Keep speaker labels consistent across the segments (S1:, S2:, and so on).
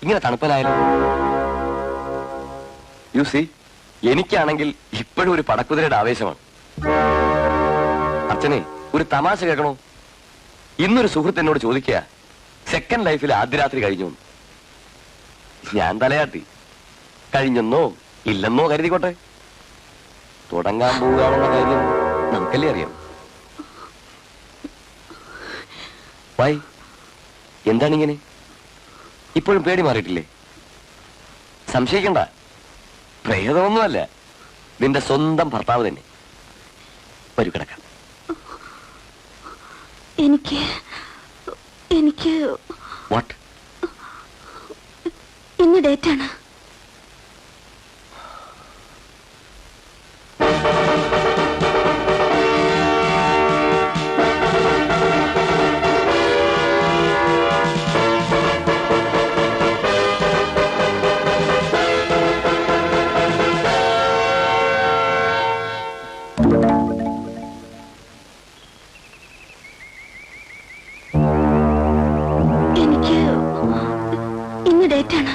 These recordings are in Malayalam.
S1: ഇങ്ങനെ തണുപ്പനായാലും. യു സി, എനിക്കാണെങ്കിൽ ഇപ്പോഴും ഒരു പടക്കുതിരയുടെ ആവേശമാണ്. അച്ഛനെ, ഒരു തമാശ കേൾക്കണോ? ഇന്നൊരു സുഹൃത്ത് എന്നോട് ചോദിക്കുക, സെക്കൻഡ് ലൈഫിൽ ആദ്യ രാത്രി കഴിഞ്ഞു. ഞാൻ തലയാട്ടി. കഴിഞ്ഞെന്നോ ഇല്ലെന്നോ കരുതിക്കോട്ടെ, തുടങ്ങാൻ പോവുകയാണെന്ന കാര്യം നമുക്കല്ലേ അറിയാം. വൈ, എന്താണിങ്ങനെ? ഇപ്പോഴും പേടി മാറിയിട്ടില്ലേ? സംശയിക്കണ്ട, പ്രേതമൊന്നുമല്ല, നിന്റെ സ്വന്തം ഭർത്താവ് തന്നെ. വരൂ, കിടക്കാം.
S2: എനിക്ക്
S1: വാട്ട്?
S2: ഇന്ന് ഡേറ്റാണ്. ഡേറ്റാണ്.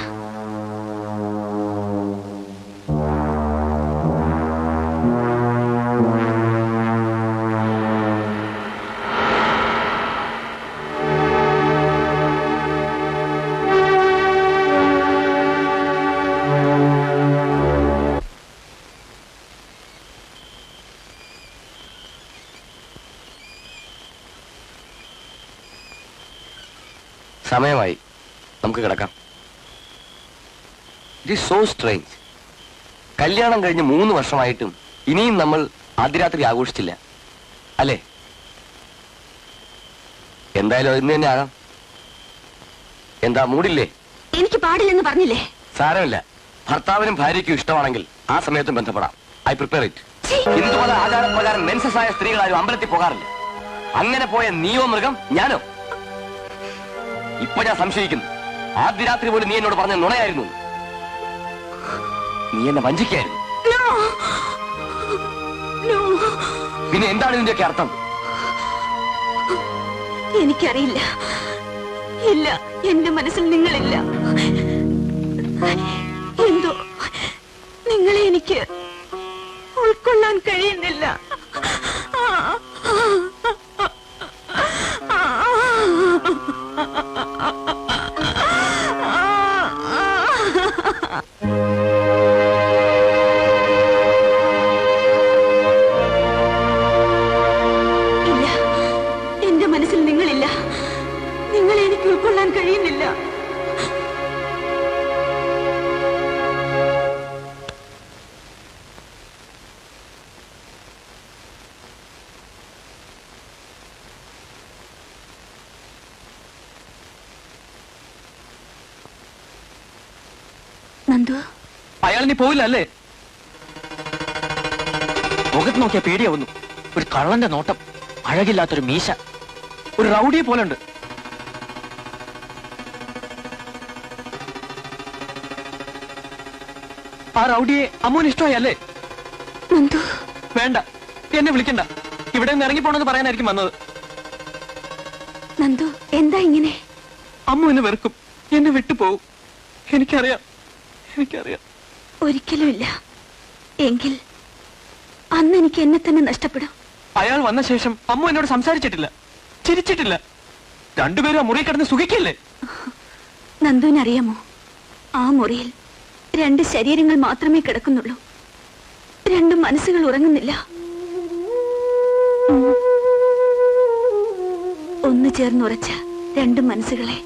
S1: സമയമായി, നമുക്ക് കിടക്കാം. It is so strange. കല്യാണം കഴിഞ്ഞ് 3 വർഷമായിട്ടും ഇനിയും നമ്മൾ ആദ്യരാത്രി ആഘോഷിച്ചില്ല, അല്ലേ? എന്തായാലും ഇന്ന് തന്നെ ആകാം. എന്താ, മൂടില്ലേ?
S2: എനിക്ക് പാടില്ലെന്ന് പറഞ്ഞില്ലേ?
S1: സാരമില്ല, ഭർത്താവിനും ഭാര്യയ്ക്കും ഇഷ്ടമാണെങ്കിൽ ആ സമയത്തും ബന്ധപ്പെടാം. I prepare it. ഹിന്ദുമത ആചാരപ്രകാരം മെൻസസായ സ്ത്രീകളാരും അമ്പലത്തിൽ പോകാറില്ല. അങ്ങനെ പോയ നീയോ മൃഗം, ഞാനോ? ഇപ്പൊ ഞാൻ സംശയിക്കുന്നു, ആദ്യ രാത്രി പോലും നീ എന്നോട് പറഞ്ഞ നുണയായിരുന്നു. നീ എന്നെ വഞ്ചിക്കായിരുന്നു. പിന്നെ എന്താണ് ഇതിന്റെയൊക്കെ അർത്ഥം?
S2: എനിക്കറിയില്ല. ഇല്ല, എന്റെ മനസ്സിൽ നിങ്ങളില്ല. എന്തോ നിങ്ങളെ എനിക്ക് ഉൾക്കൊള്ളാൻ കഴിയുന്നില്ല. ഉൾക്കൊള്ളാൻ കഴിയുന്നില്ല. നന്ദു,
S3: അയാൾ നീ പോയില്ല അല്ലേ? മുഖത്ത് നോക്കിയ പേടിയാവുന്നു. ഒരു കള്ളന്റെ നോട്ടം, അഴകില്ലാത്തൊരു മീശ, ഒരു റൗഡിയെ പോലുണ്ട്. ആ റൗഡിയെ അമ്മുവിന് ഇഷ്ടമായി അല്ലേ?
S2: നന്ദു,
S3: വേണ്ട, എന്നെ വിളിക്കണ്ട. ഇവിടെ നിന്ന് ഇറങ്ങിപ്പോണെന്ന് പറയാനായിരിക്കും വന്നത്.
S2: നന്ദു, എന്താ ഇങ്ങനെ?
S3: അമ്മു എന്നെ വെറുക്കും, എന്നെ വിട്ടുപോകും. എനിക്കറിയാം.
S2: ഒരിക്കലും ഇല്ല. എങ്കിൽ അന്ന് എനിക്ക് എന്നെ തന്നെ നഷ്ടപ്പെടും.
S3: അയാൾ വന്ന ശേഷം അമ്മു എന്നോട് സംസാരിച്ചിട്ടില്ല, ചിരിച്ചിട്ടില്ല. രണ്ടുപേരും ആ മുറി കിടന്ന് സുഖിക്കില്ലേ?
S2: നന്ദുവിനറിയാമോ, ആ മുറിയിൽ 2 ശരീരങ്ങൾ മാത്രമേ കിടക്കുന്നുള്ളൂ. 2 മനസ്സുകൾ ഉറങ്ങുന്നില്ല. ഒന്ന് ചേർന്നുറച്ച 2 മനസ്സുകളെ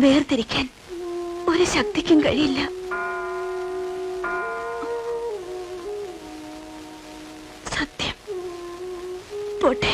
S2: വേർതിരിക്കാൻ ഒരു ശക്തിക്കും കഴിയില്ല. സത്യം. പോട്ടെ.